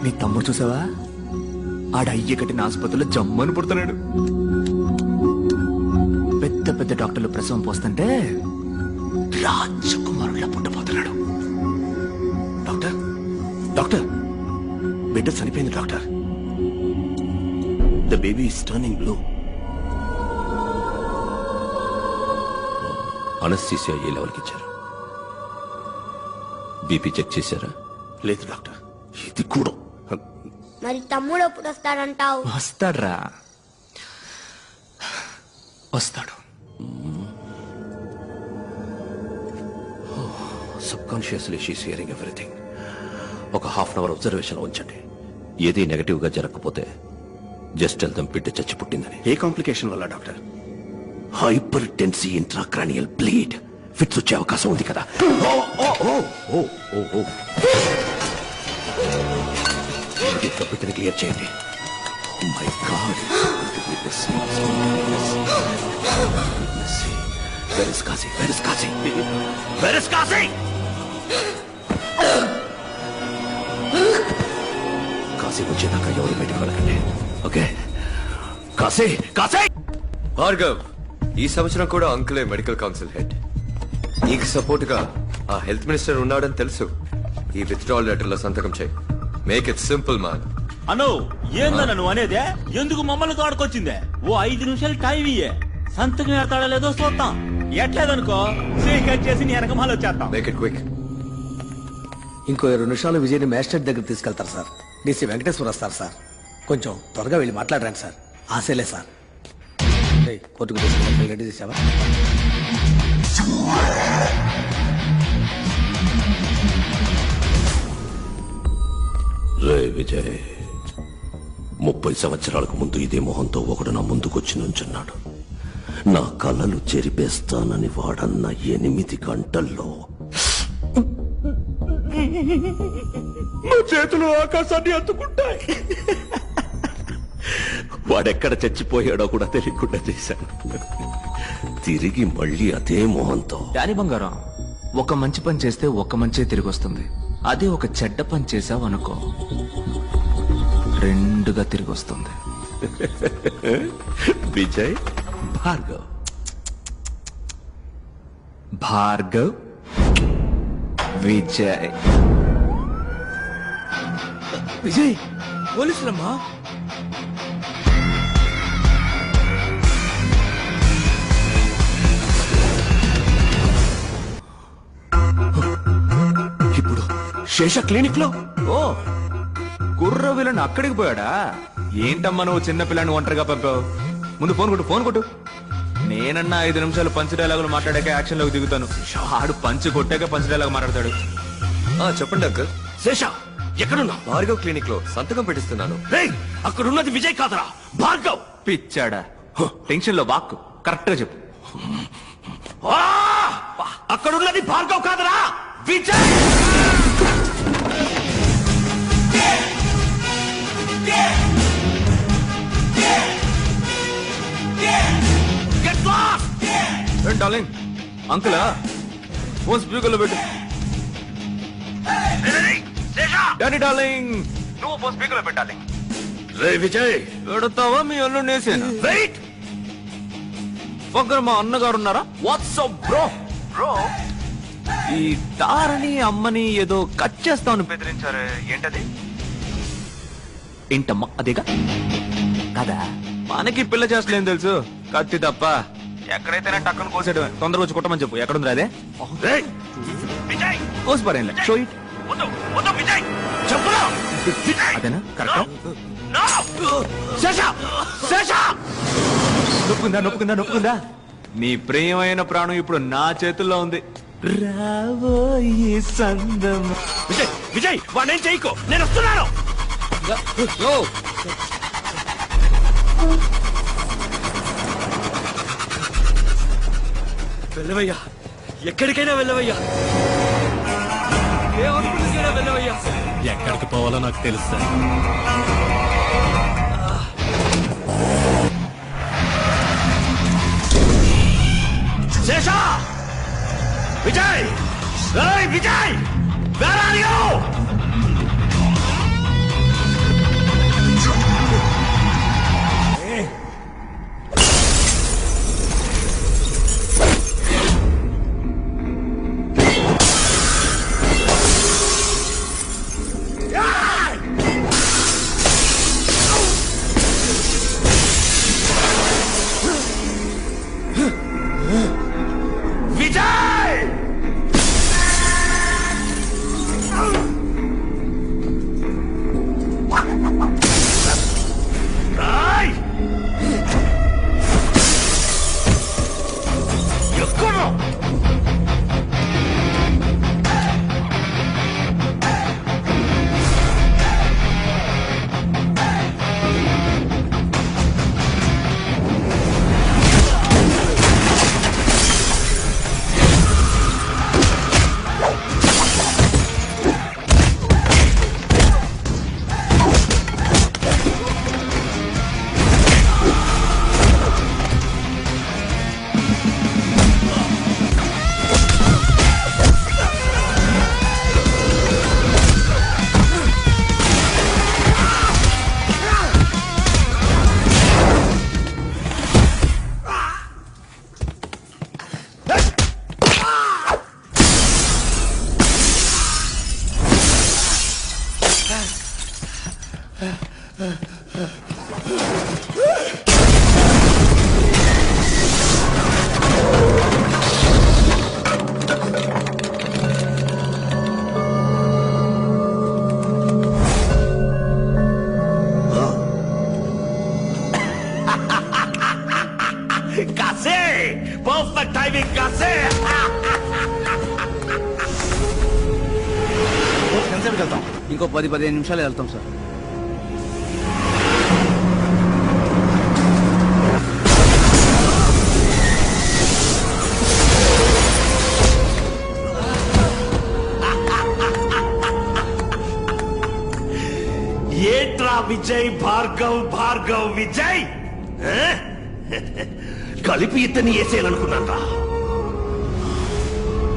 నీ తమ్ముడు చూసావా? ఆడ అయ్య కట్టిన ఆసుపత్రిలో జమ్మని పుడుతున్నాడు. పెద్ద పెద్ద డాక్టర్లు ప్రసవం పోస్తుంటే రాజకుమారులా పుట్టబోతున్నాడు. డాక్టర్ డాక్టర్ బిడ్డ చనిపోయింది doctor. The baby is turning blue. Anaesthesia ఏ లెవెల్కి ఇచ్చారు? బీపీ చెక్ చేశారా? లేదు డాక్టర్. ఇది కూడా. మరి తమ్ముడు ఎప్పుడు వస్తాడంటావు? వస్తాడ్రా, వస్తాడు. Sub consciously she's hearing everything. ఒక హాఫ్ అన్ అవర్ అబ్జర్వేషన్ ఉంచండి. ఏది నెగటివ్ గా జరగకపోతే జస్ట్ వెళ్దాం బిడ్డ చచ్చి పుట్టిందని. ఏ కాంప్లికేషన్ వల్ల doctor? Hyper Tennessee intracranial bleed. Fits వచ్చే అవకాశం ఉంది కదా. బిడ్డని క్లియర్ చేయండి. My God, where is Kashi? Where is Kashi? Where is Kashi? Kashi వచ్చేదాకా ఎవరు బయటకు వెళ్ళకండి. ఓకే? కాశీ, కాశీ! భార్గవ్, ఈ సంవత్సరం కూడా అంకులే మెడికల్ కౌన్సిల్ హెడ్. నీకు సపోర్ట్ గా ఆ హెల్త్ మినిస్టర్ ఉన్నాడని తెలుసు. ఈ విత్డ్రావల్ లెటర్ లో సంతకం చేయి. Make it simple man. అను ఏందన్న నువ్వు అనేదే? ఎందుకు మమ్మల్ని తోడుకొచ్చిందే? ఓ 5 నిమిషాలు టైం ఇయ్యే, సంతకం ఎడతాడా లేదో చూద్దాం. ఎట్లేదనుకో చేయి కట్ చేసి నీ వెనక మళ్ళీ వచ్చేస్తాం. Make it quick. ఇంకో 2 నిమిషాలు విజయ్ని మ్యాజిస్ట్రేట్ దగ్గర తీసుకెళ్తారు సార్. డీసీ వెంకటేశ్వర వస్తారు సార్. కొంచెం త్వరగా వెళ్ళి మాట్లాడరండి సార్. ఆశలే సార్. కోర్టుకు తీసుకెళ్ళి రెడీ చేసావా? రే విజయ్, 30 సంవత్సరాలకు ముందు ఇదే మొహంతో ఒకడు నా ముందుకొచ్చి నుంచున్నాడు. నా కళ్ళలు చెరిపేస్తానని వాడన్న 8 గంటల్లో నా చేతులు ఆకాశాన్ని అందుకుంటాయి. వాడెక్కడ చచ్చిపోయాడో కూడా తెలియకుండా చేశాను. తిరిగి మళ్ళీ అదే మొహంతో. డానీ బంగారం, ఒక మంచి పని చేస్తే ఒక మంచే తిరిగి వస్తుంది. అదే ఒక చెడ్డ పని చేసావు అనుకో, 2గా తిరిగి వస్తుంది. విజయ్, భార్గవ్. భార్గవ్, విజయ్. విజయ్, పోలీసులమ్మా. ఇప్పుడు శేష క్లినిక్ లో. ఓ, కుర్ర విలన్ అక్కడికి పోయాడా? ఏంటమ్మా నువ్వు చిన్న పిల్లని ఒంటరిగా పంపావు? ముందు ఫోన్ కొట్టు, ఫోన్ కొట్టు. నేనన్నా 5 నిమిషాలు పంచ్ డైలాగులు మాట్లాడాక యాక్షన్ లోకి దిగుతాను. ఆడు పంచ్ కొట్టాక పంచ్ డైలాగ్ మాట్లాడతాడు. చెప్పండి అంకుల్. శేష ఎక్కడున్నా? భార్గవ్ క్లినిక్ లో సంతకం పెట్టిస్తున్నాను. అక్కడున్నది విజయ్ కాదరా, భార్గవ్. పిచ్చాడా? టెన్షన్ లో వాక్కు కరెక్ట్ గా చెప్పు. అక్కడున్నది భార్గవ్ కాదరా, విజయ్. డార్లింగ్, అంకులా ఫోన్ స్పీకర్ లో పెట్టు. డానీ డార్లింగ్, నువ్వు ఫోన్ స్పీకర్ లో పెట్టాలి. రే విజయ్, పెడతావా మీ అల్లు నేసేనా? వెయిట్. పక్కన మా అన్నగారు ఉన్నారా? WhatsApp bro. బ్రో, ఈ తారని అమ్మని ఏదో కట్ చేస్తామని బెదిరించారే, ఏంటది? ఏంటమ్మా అదేగా కదా? మనకి పిల్ల చేస్తలేం తెలుసు, కత్తి తప్ప. ఎక్కడైతేనే టక్కన కోసేయడమే. తొందరగా వచ్చి కుట్టమని చెప్పు. ఎక్కడుంది అదే? కోసి పరేం షో ఇట్. అదేనా కరెక్ట్? నొప్పుకుందా? నీ ప్రియమైన ప్రాణం ఇప్పుడు నా చేతుల్లో ఉంది. రాబోయే సందం. విజయ్, విజయ్ వాడేం చేయకో, నేను వస్తున్నాను. వెళ్ళవయ్యా, ఎక్కడికైనా వెళ్ళవయ్యా, ఏ హాస్పిటల్కైనా వెళ్ళవయ్యా. ఎక్కడికి పోవాలో నాకు తెలుసు. Sesha, Vijay, Vijay, where are you? కాసే పర్ఫెక్ట్ టైమింగ్ కాసే. వెళ్తాం ఇంకో 10-15 నిమిషాలు వెళ్తాం సార్. ఏంట్రా విజయ్ భార్గవ్ విజయ్ కలిపి ఇతన్ని వేసేయాలనుకున్నారా?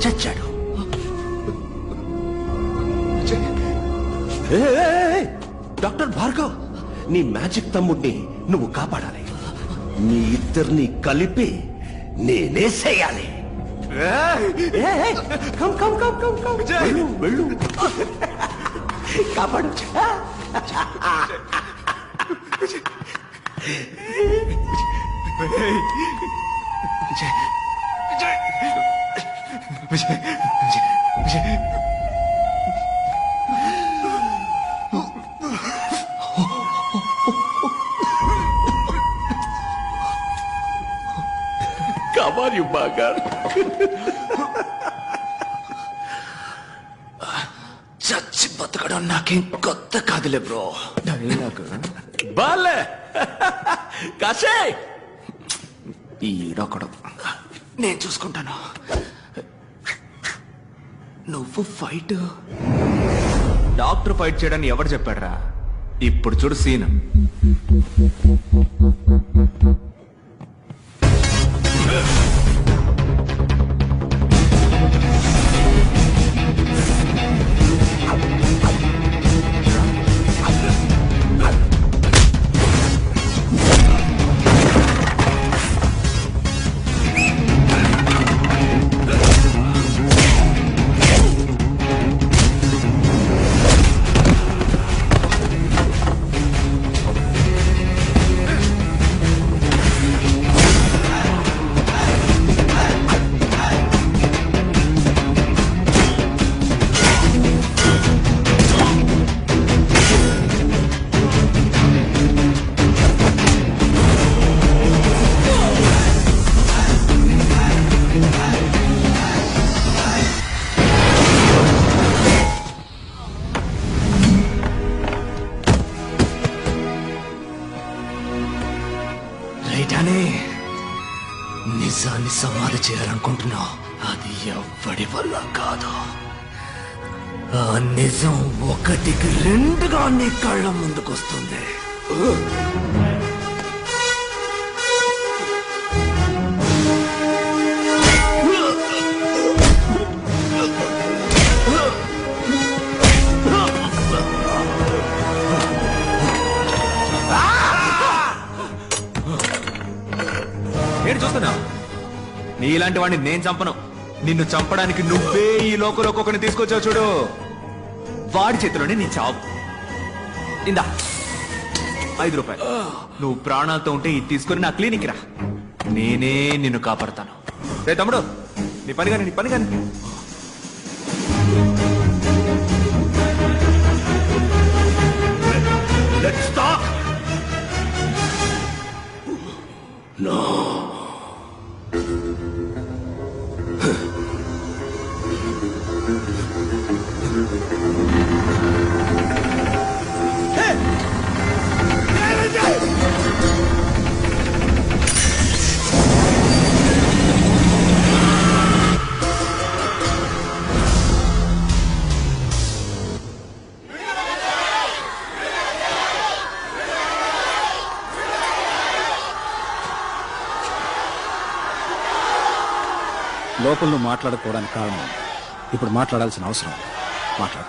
చచ్చాడు. డాక్టర్ భార్గవ్, నీ మ్యాజిక్ తమ్ముడిని నువ్వు కాపాడాలి. నీ ఇద్దరిని కలిపి నేనేసేయాలి. వెళ్ళు కాపాడు. కావాలి బాగా. చచ్చి బతకడం నాకేం కొత్త కాదులే బ్రో. బాలే కాసే. ఈడొకడు, నేను చూసుకుంటాను. నువ్వు ఫైట్ డాక్టర్ ఫైట్ చేయడాన్ని ఎవరు చెప్పాడురా? ఇప్పుడు చూడు సీన్. నిజాన్ని సమాధి చేయాలనుకుంటున్నావు, అది ఎవ్వడి వల్ల కాదు. ఆ నిజం 1కి 2గా నీ కళ్ళ ముందుకొస్తుంది. నేను చూస్తున్నా, నీలాంటి వాడిని నేను చంపను. నిన్ను చంపడానికి నువ్వే ఈ లోకంలో ఒక్కొక్కరిని తీసుకొచ్చావు చూడు. వాడి చేతిలోనే నీ చావు. ఇందా 5 రూపాయలు. నువ్వు ప్రాణాలతో ఉంటే ఇది తీసుకొని నా క్లినిక్ రా, నేనే నిన్ను కాపాడతాను. రే తమ్ముడు, నీ పని కానీ. Let's talk. నో. లోపల నువ్వు మాట్లాడకపోవడానికి కారణం ఇప్పుడు మాట్లాడాల్సిన అవసరం. మాట్లాడు.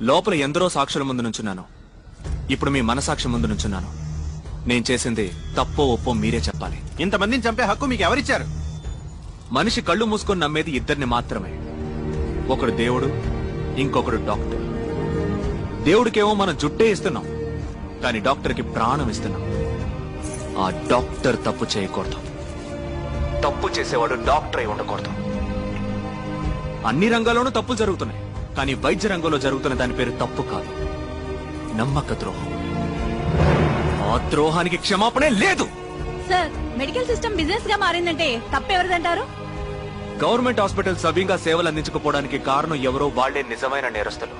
లోపల ఎందరో సాక్షుల ముందు నుంచున్నాను, ఇప్పుడు మీ మనసాక్షి ముందు నుంచున్నాను. నేను చేసింది తప్పో ఒప్పో మీరే చెప్పాలి. ఇంతమందిని చంపే హక్కు మీకు ఎవరిచ్చారు? మనిషి కళ్ళు మూసుకొని నమ్మేది ఇద్దరిని మాత్రమే. ఒకడు దేవుడు, ఇంకొకడు డాక్టర్. దేవుడికేమో మనం జుట్టే ఇస్తున్నాం, కానీ డాక్టర్కి ప్రాణం ఇస్తున్నాం. ఆ డాక్టర్ తప్పు చేయకూడదు. తప్పు చేసేవాడు డాక్టర్ అయి ఉండకూడదు. అన్ని రంగాల్లోనూ తప్పులు జరుగుతున్నాయి, కానీ వైద్య రంగంలో జరుగుతున్న దాని పేరు తప్పు కాదు, నమ్మక ద్రోహం. ఆ ద్రోహానికి క్షమాపణే లేదు. సార్, మెడికల్ సిస్టమ్ బిజినెస్ గా మారిందంటే తప్పెవరిదంటారు? గవర్నమెంట్ హాస్పిటల్ సవ్యంగా సేవలు అందించకపోవడానికి కారణం ఎవరో వాళ్లే నిజమైన నేరస్తులు.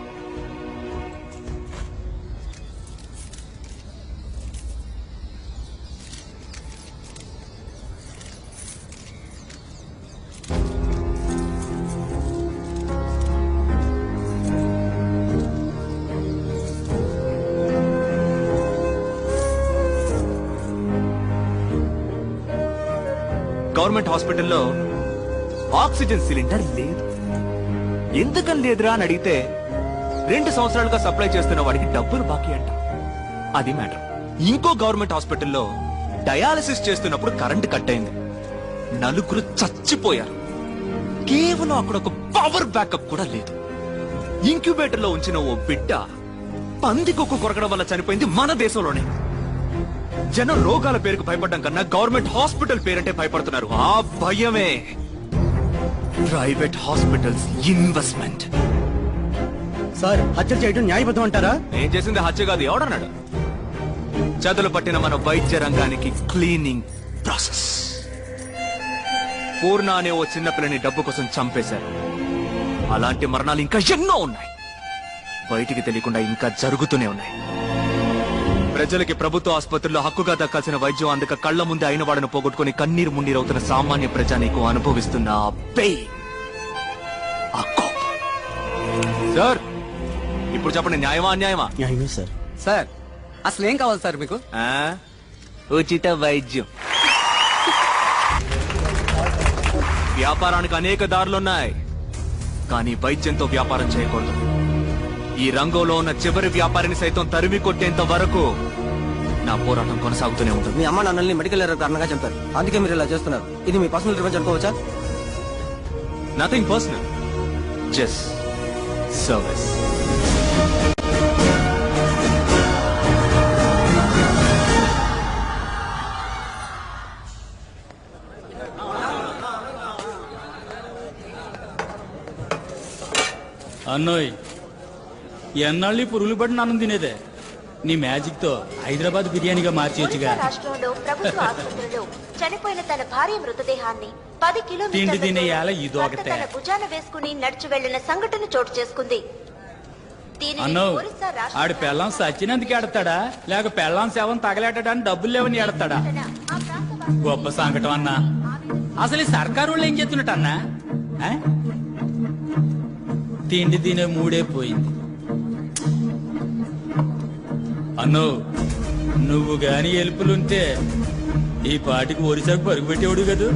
గవర్నమెంట్ హాస్పిటల్లో ఆక్సిజన్ సిలిండర్ లేదు. ఎందుకని లేదురా అని అడిగితే 2 సంవత్సరాలుగా సప్లై చేస్తున్న వాడికి డబ్బులు బాకీ అంట. అది మ్యాటర్. ఇంకో గవర్నమెంట్ హాస్పిటల్లో డయాలసిస్ చేస్తున్నప్పుడు కరెంట్ కట్ అయింది. 4 చచ్చిపోయారు. కేవలం అక్కడ ఒక పవర్ బ్యాకప్ కూడా లేదు. ఇంక్యుబేటర్ లో ఉంచిన ఓ బిడ్డ పందికొక్కు కొరకడం వల్ల చనిపోయింది మన దేశంలోనే. జనం రోగాల పేరుకు భయపడడం కన్నా గవర్నమెంట్ హాస్పిటల్ పేరంటే భయపడుతున్నారు. ఆ భయమే ప్రైవేట్ హాస్పిటల్స్ ఇన్వెస్ట్మెంట్. సార్, హత్య చేయడం న్యాయబద్ధం అంటారా? నేను చేసింది హత్య కాదు, ఎవడన్నాడు? చదులు పట్టిన మన వైద్య రంగానికి క్లీనింగ్ ప్రాసెస్. పూర్ణ అనే ఓ చిన్నపిల్లని డబ్బు కోసం చంపేశారు. అలాంటి మరణాలు ఇంకా ఎన్నో ఉన్నాయి, బయటికి తెలియకుండా ఇంకా జరుగుతూనే ఉన్నాయి. ప్రజలకి ప్రభుత్వ ఆసుపత్రుల్లో హక్కుగా దక్కాల్సిన వైద్యం అందక కళ్ల ముందే అయిన వాడిని పోగొట్టుకుని కన్నీరు మున్నీరవుతున్న సామాన్య ప్రజానీకు అనుభవిస్తున్న ఆ పెయిన్, ఆ కోపం. సార్, ఇప్పుడు చెప్పండి, న్యాయమా అన్యాయమా? న్యాయమే సార్. సార్, అసలు ఏం కావాలి సార్ మీకు? ఉచిత వైద్యం. వ్యాపారానికి అనేక దారులున్నాయి, కానీ వైద్యంతో వ్యాపారం చేయకూడదు. ఈ రంగంలో ఉన్న చివరి వ్యాపారిని సైతం తరిమి కొట్టేంత వరకు నా పోరాటం కొనసాగుతూనే ఉంటుంది. మీ అమ్మ నాన్నల్ని మెడికల్ ఎర్రర్ కారణంగా చంపారు, అందుకే మీరు ఇలా చేస్తున్నారు. ఇది మీ పర్సనల్ రివెంజ్ అనుకోవచ్చా? Nothing personal, just service. అన్నోయ్, ఎన్నాళ్ళు పురుగులు పడిన అన్నం తినేదే? నీ మ్యాజిక్ తో హైదరాబాద్ బిర్యానీగా మార్చేయచ్చుగా. రాష్ట్రంలో ప్రభుత్వ ఆసుపత్రిలో చనిపోయిన తన భార్య మృతదేహాన్ని 10 తిండి తినే యాల కిలోమీటర్ల ఇదొకటే. తన భుజాన వేసుకుని నడిచి వెళ్లిన సంఘటన చోటు చేసుకుంది. దీనిని అన్నో, ఒరిస్సా రాష్ట్ర ఆడు పెళ్ళాం సచ్చినందుకు ఎడతాడా, లేక పెళ్ళాం సేవం తగలేటడానికి డబ్బులు లేవని ఎడతాడా? ఆ ప్రాంత గొప్ప సంకటం అన్నా. అసలు ఈ సర్కారు వాళ్ళు ఏం చేస్తున్నట్టు అన్నా? ఆ? తిండి తినే మూడే పోయింది. అన్నో, నువ్వు గాని ఎలుపులుంటే ఈ పాటికి ఒరిసాకు పరుగు పెట్టేవాడు కదూ.